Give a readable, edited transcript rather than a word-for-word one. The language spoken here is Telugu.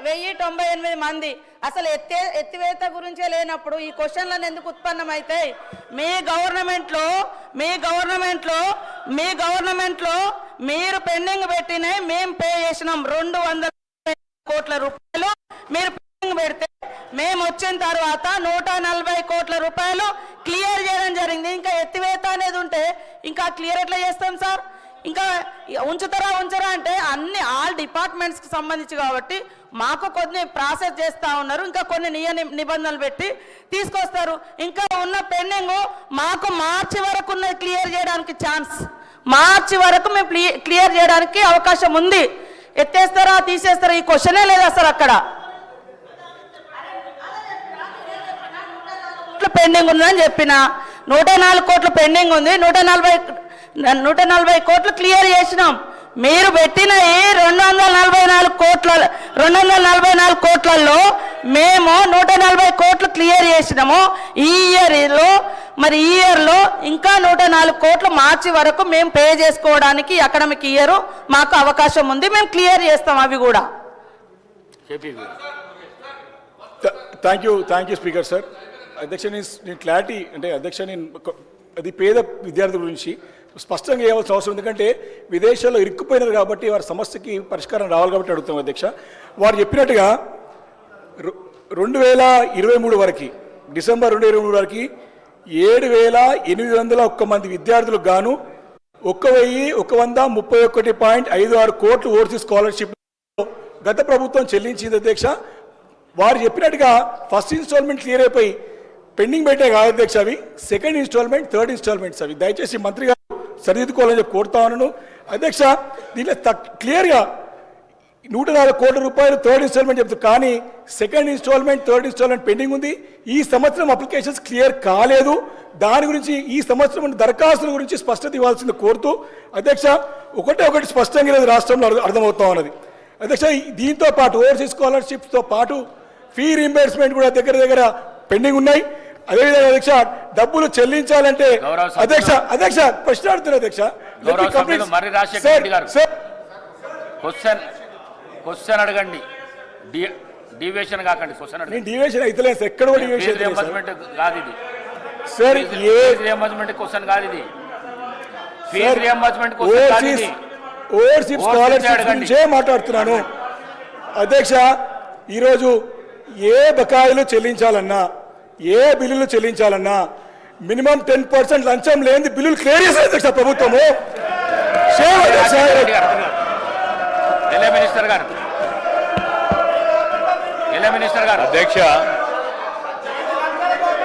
1098 మంది అసలు ఎత్తివేత గురించే లేనప్పుడు ఈ క్వశ్చన్లను ఎందుకు ఉత్పన్నమైతాయి? మీ గవర్నమెంట్లో మీరు పెండింగ్ పెట్టినవి మేము పే చేసినాం 200 కోట్ల రూపాయలు. మీరు పెండింగ్ పెడితే మేము వచ్చిన తర్వాత 140 కోట్ల రూపాయలు క్లియర్ చేయడం జరిగింది. ఇంకా ఎత్తివేత అనేది ఉంటే ఇంకా క్లియర్ ఎట్లా చేస్తాం సార్? ఇంకా ఉంచరా అంటే అన్ని ఆల్ డిపార్ట్మెంట్స్కి సంబంధించి కాబట్టి మాకు కొన్ని ప్రాసెస్ చేస్తూ ఉన్నారు. ఇంకా కొన్ని నిబంధనలు పెట్టి తీసుకొస్తారు. ఇంకా ఉన్న పెండింగ్ మాకు మార్చి వరకు ఉన్నది క్లియర్ చేయడానికి ఛాన్స్, మార్చి వరకు మేము క్లియర్ చేయడానికి అవకాశం ఉంది. ఎత్తేస్తారా తీసేస్తారా ఈ క్వశ్చనే లేదా సార్? అక్కడ పెండింగ్ ఉందని చెప్పిన 104 కోట్లు పెండింగ్ ఉంది, 140 కోట్లు క్లియర్ చేసినాం. మీరు పెట్టిన ఈ 244 కోట్లలో మేము 140 కోట్లు క్లియర్ చేసినాము. ఈ ఇయర్లో ఇంకా 104 కోట్లు మార్చి వరకు మేము పే చేసుకోవడానికి అకాడమిక్ ఇయర్ మాకు అవకాశం ఉంది. మేము క్లియర్ చేస్తాం అవి కూడా. Thank you speaker sir. అధ్యక్ష నేను క్లారిటీ అంటే అధ్యక్ష నేను అది పేద విద్యార్థుల గురించి స్పష్టంగా వేయవలసిన అవసరం, ఎందుకంటే విదేశాల్లో ఇరుక్కుపోయినారు కాబట్టి వారి సమస్యకి పరిష్కారం రావాలి కాబట్టి అడుగుతాం అధ్యక్ష. వారు చెప్పినట్టుగా 2023 వరకు డిసెంబర్ 2023 వరకు 7,801 మంది విద్యార్థులకు గాను 1,131.56 కోట్లు ఓవర్సీస్ స్కాలర్షిప్ గత ప్రభుత్వం చెల్లించింది అధ్యక్ష. వారు చెప్పినట్టుగా ఫస్ట్ ఇన్స్టాల్మెంట్ క్లియర్ అయిపోయి పెండింగ్ పెట్టే కాదు అధ్యక్ష, అవి సెకండ్ ఇన్స్టాల్మెంట్, థర్డ్ ఇన్స్టాల్మెంట్స్ అవి. దయచేసి మంత్రి గారు సరిదిద్దుకోవాలని చెప్పి కోరుతా ఉన్నాను అధ్యక్ష. దీంట్లో క్లియర్గా 104 కోట్ల రూపాయలు థర్డ్ ఇన్స్టాల్మెంట్ చెప్తారు, కానీ second instalment, third instalment pending ఉంది. ఈ సంవత్సరం అప్లికేషన్స్ క్లియర్ కాలేదు. దాని గురించి ఈ సంవత్సరం దరఖాస్తుల గురించి స్పష్టత ఇవ్వాల్సింది కోరుతూ అధ్యక్ష, ఒకటి స్పష్టంగా లేదు రాష్ట్రంలో అర్థమవుతా ఉన్నది అధ్యక్ష. దీంతో పాటు ఓవర్సీస్ స్కాలర్షిప్స్తో పాటు ఫీ రీంబర్స్మెంట్ కూడా దగ్గర పెండింగ్ ఉన్నాయి. అదేవిధంగా అధ్యక్ష డబ్బులు చెల్లించాలంటే అధ్యక్ష ప్రశ్న అడుగుతున్నా అధ్యక్ష. క్వశ్చన్ అడగండి, డివియేషన్ కాకండి. నేను డివియేషన్ అయితే సార్, ఎక్కడ కూడా డివియేషన్ కాదు ఇది సార్. రియంబర్స్మెంట్ క్వశ్చన్ కాదు ఇది, ఫీజు రియంబర్స్మెంట్ క్వశ్చన్ కాదు ఇది. ఓవర్సీస్ స్కాలర్షిప్ గురించే మాట్లాడుతున్నాను అధ్యక్ష. ఈరోజు ఏ బకాయిలు చెల్లించాలన్నా, ఏ బిల్లులు చెల్లించాలన్నా మినిమం 10% లంచం లేని బిల్లులు క్లియర్ చేశారు అధ్యక్ష ప్రభుత్వము. మినిస్టర్ గారు అధ్యక్ష